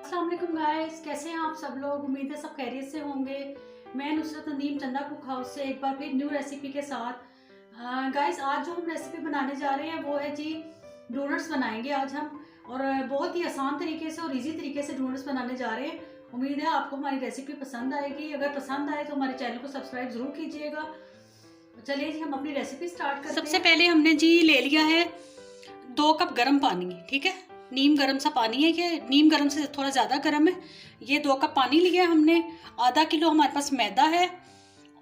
अस्सलाम वालेकुम गाइस, कैसे हैं आप सब लोग। उम्मीद है सब खैरियत से होंगे। मैं नुसरत नदीम चंदा कुक हाउस से एक बार फिर न्यू रेसिपी के साथ गाइस आज जो हम रेसिपी बनाने जा रहे हैं वो है जी डोनट्स बनाएंगे आज हम। और बहुत ही आसान तरीके से और इजी तरीके से डोनट्स बनाने जा रहे हैं। उम्मीद है आपको हमारी रेसिपी पसंद आएगी। अगर पसंद आए तो हमारे चैनल को सब्सक्राइब ज़रूर कीजिएगा। चलिए जी हम अपनी रेसिपी स्टार्ट करते हैं। सबसे पहले हमने जी ले लिया है 2 कप गर्म पानी, ठीक है। नीम गर्म सा पानी है, ये नीम गर्म से थोड़ा ज़्यादा गर्म है। ये 2 कप पानी लिया है हमने। आधा किलो हमारे पास मैदा है।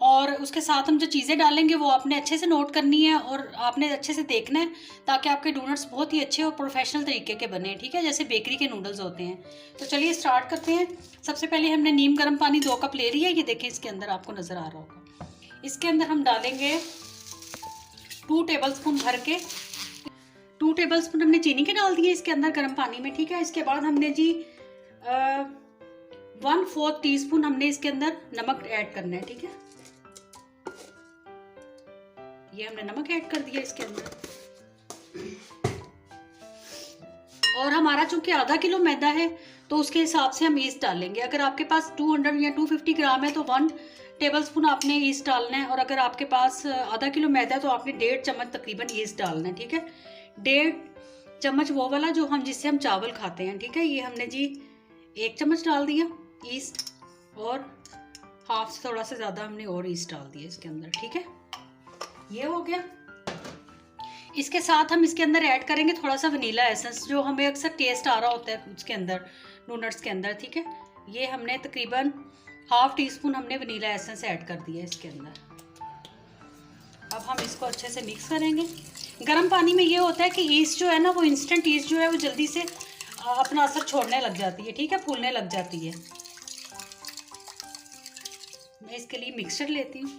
और उसके साथ हम जो चीज़ें डालेंगे वो आपने अच्छे से नोट करनी है और आपने अच्छे से देखना है ताकि आपके डोनट्स बहुत ही अच्छे और प्रोफेशनल तरीके के बने, ठीक है, जैसे बेकरी के नूडल्स होते हैं। तो चलिए स्टार्ट करते हैं। सबसे पहले हमने नीम गर्म पानी 2 कप ले लिया है। ये देखिए इसके अंदर आपको नज़र आ रहा होगा। इसके अंदर हम डालेंगे 2 टेबलस्पून भर के 2 टेबलस्पून हमने चीनी के डाल दिए इसके अंदर गर्म पानी में, ठीक है। इसके बाद हमने जी 1/4 टीस्पून हमने इसके अंदर नमक ऐड करना है, ठीक है। ये हमने नमक ऐड कर दिया इसके अंदर। और हमारा चूंकि आधा किलो मैदा है तो उसके हिसाब से हम ईस्ट डालेंगे। अगर आपके पास 200 या 250 ग्राम है तो 1 टेबलस्पून आपने ईस्ट डालना है। और अगर आपके पास आधा किलो मैदा है तो आपने 1.5 चम्मच तकरीबन ईस्ट डालना है, ठीक है। 1.5 चम्मच वो वाला जो हम जिससे हम चावल खाते हैं, ठीक है। ये हमने जी 1 चम्मच डाल दिया ईस्ट और हाफ से थोड़ा सा ज़्यादा हमने और ईस्ट डाल दिया इसके अंदर, ठीक है। ये हो गया। इसके साथ हम इसके अंदर ऐड करेंगे थोड़ा सा वनीला एसेंस, जो हमें अक्सर टेस्ट आ रहा होता है उसके अंदर डोनट्स के अंदर, ठीक है। ये हमने तकरीबन हाफ टीस्पून हमने वनीला एसेंस ऐड कर दिया इसके अंदर। अब हम इसको अच्छे से मिक्स करेंगे। गर्म पानी में ये होता है कि ईस्ट जो है ना वो इंस्टेंट ईस्ट जो है वो जल्दी से अपना असर छोड़ने लग जाती है, ठीक है, फूलने लग जाती है। मैं इसके लिए मिक्सचर लेती हूँ।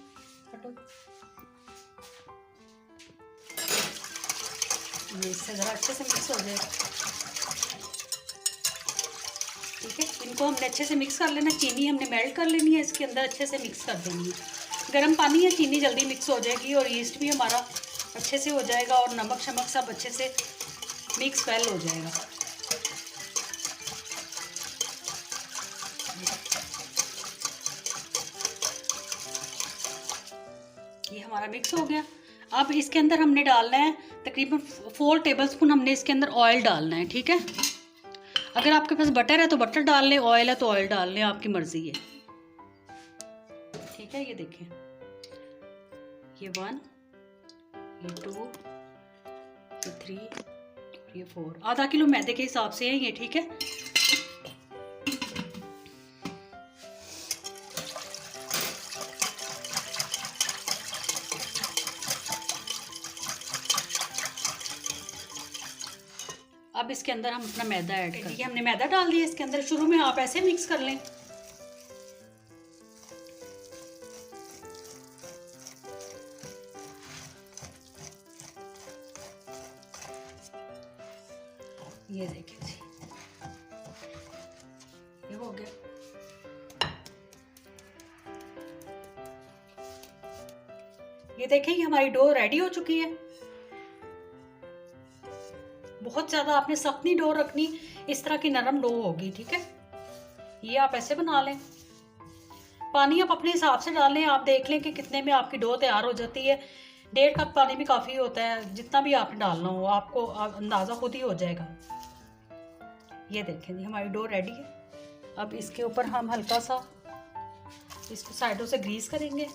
ये इससे ज़रा अच्छे से मिक्स हो जाए, ठीक है। इनको हमने अच्छे से मिक्स कर लेना। चीनी हमने मेल्ट कर लेनी है इसके अंदर, अच्छे से मिक्स कर देनी है। गर्म पानी है, चीनी जल्दी मिक्स हो जाएगी और ईस्ट भी हमारा अच्छे से हो जाएगा और नमक शमक सब अच्छे से मिक्स वेल हो जाएगा। ये हमारा मिक्स हो गया। अब इसके अंदर हमने डालना है तकरीबन 4 टेबलस्पून हमने इसके अंदर ऑयल डालना है, ठीक है। अगर आपके पास बटर है तो बटर डाल लें, ऑयल है तो ऑयल डाल लें, आपकी मर्जी है, ठीक है। ये देखें, ये 1, ये 2, ये 3, ये 4। आधा किलो मैदे के हिसाब से है ये, ठीक है। अब इसके अंदर हम अपना मैदा ऐड कर, हमने मैदा डाल दिया इसके अंदर। शुरू में आप ऐसे मिक्स कर लें। ये देखिए जी, ये हो गया। ये देखिए, ये हमारी डो रेडी हो चुकी है। बहुत ज़्यादा आपने सख्त नहीं डो रखनी, इस तरह की नरम डो होगी, ठीक है। ये आप ऐसे बना लें। पानी आप अपने हिसाब से डालें। आप देख लें कि कितने में आपकी डो तैयार हो जाती है। 1.5 कप पानी भी काफ़ी होता है, जितना भी आपने डालना हो आपको अंदाज़ा खुद ही हो जाएगा। ये देखें जी, हमारी डो रेडी है। अब इसके ऊपर हम हल्का सा इसको साइडों से ग्रीस करेंगे।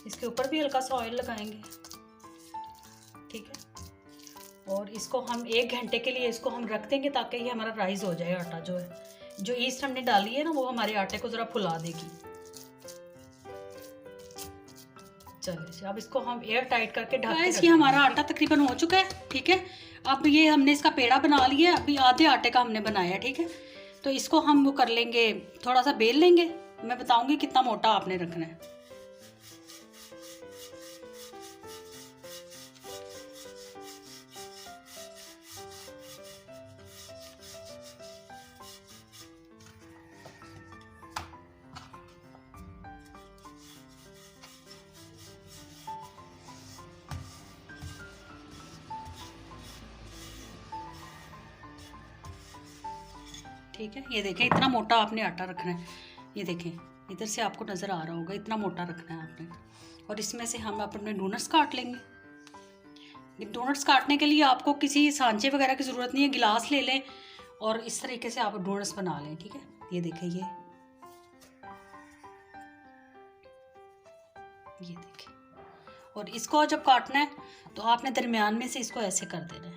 इसके ऊपर भी हल्का सा ऑयल लगाएंगे, ठीक है। और इसको हम 1 घंटे के लिए इसको हम रख देंगे ताकि ये हमारा राइज हो जाए। आटा जो है, जो ईस्ट हमने डाली है ना, वो हमारे आटे को ज़रा फुला देगी। चलिए अब इसको हम एयर टाइट करके ढक के इसकी हमारा आटा तकरीबन हो चुका है, ठीक है। अब ये हमने इसका पेड़ा बना लिया। अभी आधे आटे का हमने बनाया है, ठीक है। तो इसको हम वो कर लेंगे, थोड़ा सा बेल लेंगे। मैं बताऊंगी कितना मोटा आपने रखना है। ठीक है, ये देखें इतना मोटा आपने आटा रखना है। ये देखें इधर से आपको नज़र आ रहा होगा, इतना मोटा रखना है आपने। और इसमें से हम अपने डोनट्स काट लेंगे। डोनट्स काटने के लिए आपको किसी सांचे वगैरह की ज़रूरत नहीं है, गिलास ले लें और इस तरीके से आप डोनट्स बना लें। ठीक है, ये देखें ये देखें। और इसको जब काटना है तो आपने दरमियान में से इसको ऐसे कर देना है।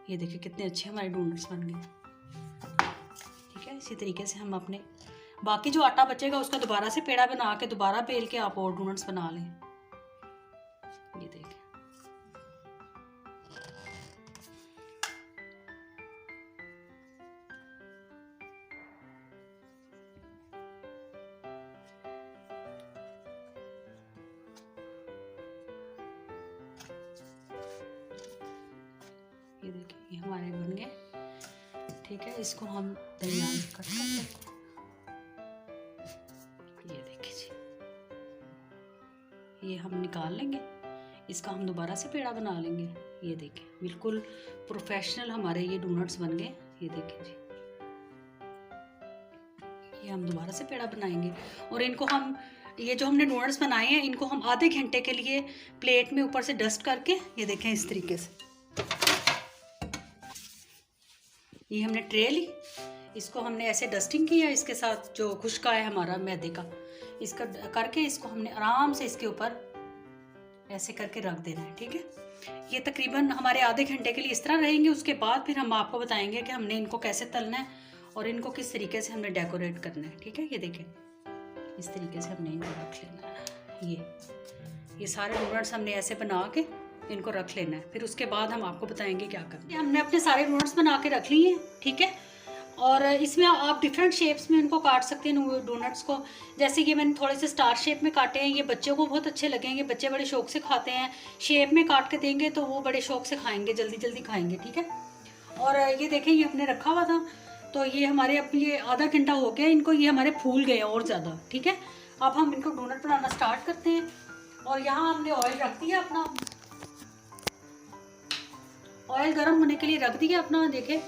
ये देखें कितने अच्छे हमारे डोनट्स बन गए। ठीक है, इसी तरीके से हम अपने बाकी जो आटा बचेगा उसका दोबारा से पेड़ा बना के दोबारा बेल के आप और डोनट्स बना लें। ये देखें, ये देखिए ये हमारे बन गए। ठीक है, इसको हम दरमियान में कट कर लेंगे। ये देखिए जी, ये हम निकाल लेंगे, इसका हम दोबारा से पेड़ा बना लेंगे। ये देखिए बिल्कुल प्रोफेशनल हमारे ये डोनट्स बन गए। ये देखिए जी, ये हम दोबारा से पेड़ा बनाएंगे और इनको हम ये जो हमने डोनट्स बनाए हैं इनको हम आधे घंटे के लिए प्लेट में ऊपर से डस्ट करके, ये देखें इस तरीके से, ये हमने ट्रे ली, इसको हमने ऐसे डस्टिंग किया, इसके साथ जो खुश्का है हमारा मैदे का, इसका करके इसको हमने आराम से इसके ऊपर ऐसे करके रख देना है। ठीक है, ये तकरीबन हमारे आधे घंटे के लिए इस तरह रहेंगे। उसके बाद फिर हम आपको बताएंगे कि हमने इनको कैसे तलना है और इनको किस तरीके से हमने डेकोरेट करना है। ठीक है, ये देखें इस तरीके से हमने इनको रख लेना है। ये सारे डोनट्स हमने ऐसे बना के इनको रख लेना है, फिर उसके बाद हम आपको बताएंगे क्या करना है। हमने अपने सारे डोनट्स बना के रख लिए हैं। ठीक है, और इसमें आप डिफरेंट शेप्स में इनको काट सकते हैं डोनट्स को। जैसे कि मैंने थोड़े से स्टार शेप में काटे हैं, ये बच्चों को बहुत अच्छे लगेंगे, बच्चे बड़े शौक से खाते हैं। शेप में काट के देंगे तो वो बड़े शौक से खाएंगे, जल्दी जल्दी खाएंगे। ठीक है, और ये देखें ये हमने रखा हुआ था, तो ये हमारे अब ये आधा घंटा हो गया इनको, ये हमारे फूल गए और ज़्यादा। ठीक है, अब हम इनको डोनट बनाना स्टार्ट करते हैं। और यहाँ हमने ऑयल रख दिया अपना, ऑयल गर्म होने के लिए रख दिया अपना। देखें,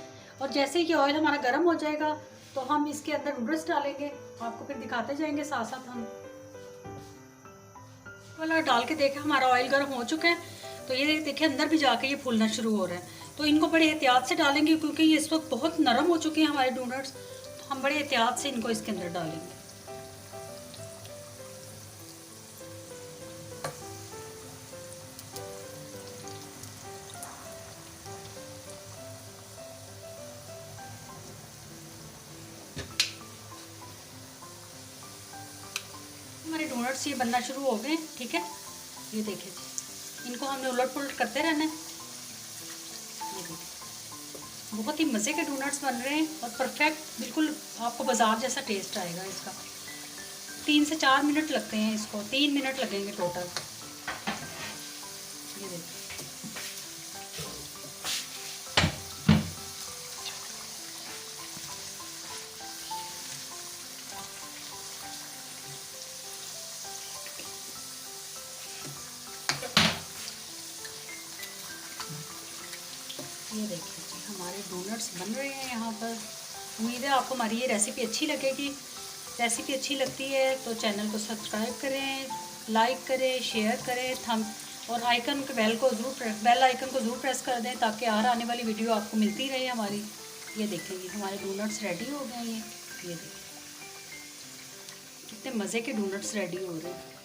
और जैसे ही ऑयल हमारा गर्म हो जाएगा तो हम इसके अंदर नूडल्स डालेंगे, आपको फिर दिखाते जाएंगे साथ साथ। हम वाला डाल के देखें हमारा ऑयल गर्म हो चुका है, तो ये देखिए अंदर भी जाके ये फूलना शुरू हो रहा है। तो इनको बड़े एहतियात से डालेंगे क्योंकि ये इस वक्त बहुत नरम हो चुके हैं हमारे डोनट्स, तो हम बड़े एहतियात से इनको इसके अंदर डालेंगे। हमारे डोनट्स ये बनना शुरू हो गए। ठीक है, ये देखिए जी, इनको हमने उलट पुलट करते रहना है। ये देखिए बहुत ही मज़े के डोनट्स बन रहे हैं और परफेक्ट, बिल्कुल आपको बाजार जैसा टेस्ट आएगा इसका। 3 से 4 मिनट लगते हैं इसको, 3 मिनट लगेंगे टोटल। ये देखिए ये देखिए जी हमारे डोनट्स बन रहे हैं यहाँ पर। उम्मीद है आपको हमारी ये रेसिपी अच्छी लगेगी। रेसिपी अच्छी लगती है तो चैनल को सब्सक्राइब करें, लाइक करें, शेयर करें, थम और आइकन के बेल आइकन को ज़रूर प्रेस कर दें ताकि हर आने वाली वीडियो आपको मिलती रहे हमारी। ये देखेंगे हमारे डोनट्स रेडी हो गए हैं। ये देखिए कितने मज़े के डोनट्स रेडी हो रहे हैं।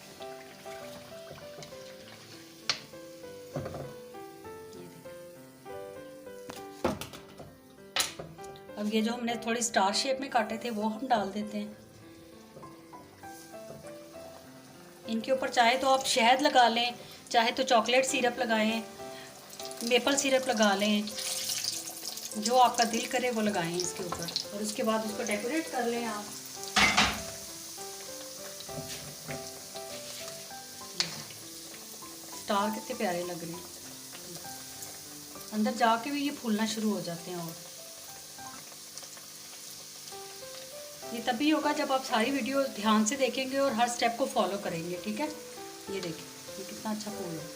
अब ये जो हमने थोड़ी स्टार शेप में काटे थे वो हम डाल देते हैं इनके ऊपर। चाहे तो आप शहद लगा लें, चाहे तो चॉकलेट सिरप लगाएं, मेपल सिरप लगा लें, जो आपका दिल करे वो लगाएं इसके ऊपर। और उसके बाद उसको डेकोरेट कर लें आप। स्टार कितने प्यारे लग रहे हैं, अंदर जाके भी ये फूलना शुरू हो जाते हैं। और ये तभी होगा जब आप सारी वीडियो ध्यान से देखेंगे और हर स्टेप को फॉलो करेंगे। ठीक है, ये देखिए ये कितना अच्छा फूल है।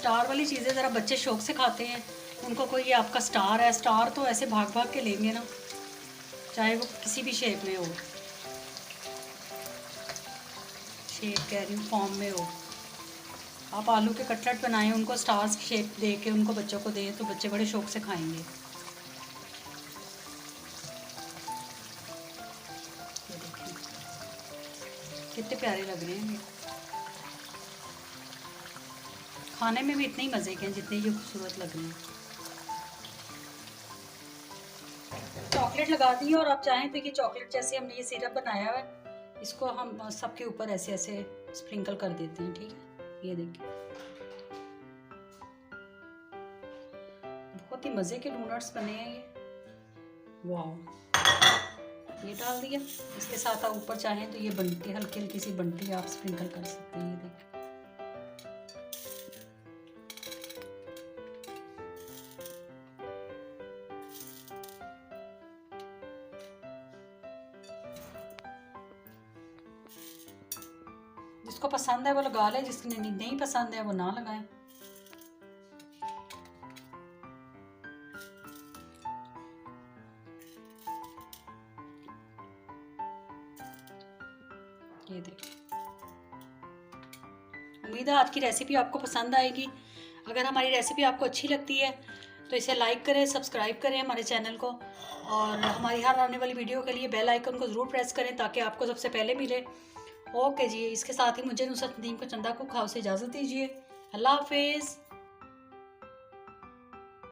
स्टार वाली चीज़ें ज़रा बच्चे शौक से खाते हैं, उनको कोई ये आपका स्टार है, स्टार तो ऐसे भाग भाग के लेंगे ना, चाहे वो किसी भी शेप में हो, शेप कह रही हूँ, फॉर्म में हो। आप आलू के कटलेट बनाएं, उनको स्टार्स की शेप दे के उनको बच्चों को दें तो बच्चे बड़े शौक से खाएंगे। ये देखिए कितने प्यारे लग रहे हैं, खाने में भी इतने ही मज़े के हैं जितने ये खूबसूरत लग रहे हैं। चॉकलेट लगा दी और आप चाहें तो ये चॉकलेट जैसे हमने ये सिरप बनाया है, इसको हम सबके ऊपर ऐसे ऐसे स्प्रिंकल कर देते हैं, ठीक है। ये देखिए बहुत ही मज़े के डोनट्स बने हैं ये, वाह। ये डाल दिया, इसके साथ आप ऊपर चाहें तो ये बंटी, हल्की हल्की सी बंटी आप स्प्रिंकल कर सकते हैं। ये देखिए जिसको पसंद है वो लगा ले, जिसको नहीं पसंद है वो ना लगाए। ये देखिए, उम्मीद है आज की रेसिपी आपको पसंद आएगी। अगर हमारी रेसिपी आपको अच्छी लगती है तो इसे लाइक करें, सब्सक्राइब करें हमारे चैनल को, और हमारी हर आने वाली वीडियो के लिए बेल आइकन को ज़रूर प्रेस करें ताकि आपको सबसे पहले मिले। ओके जी, इसके साथ ही मुझे नुसरत नदीम को चंदा कुक हाउस से इजाज़त दीजिए। अल्लाह हाफिज़।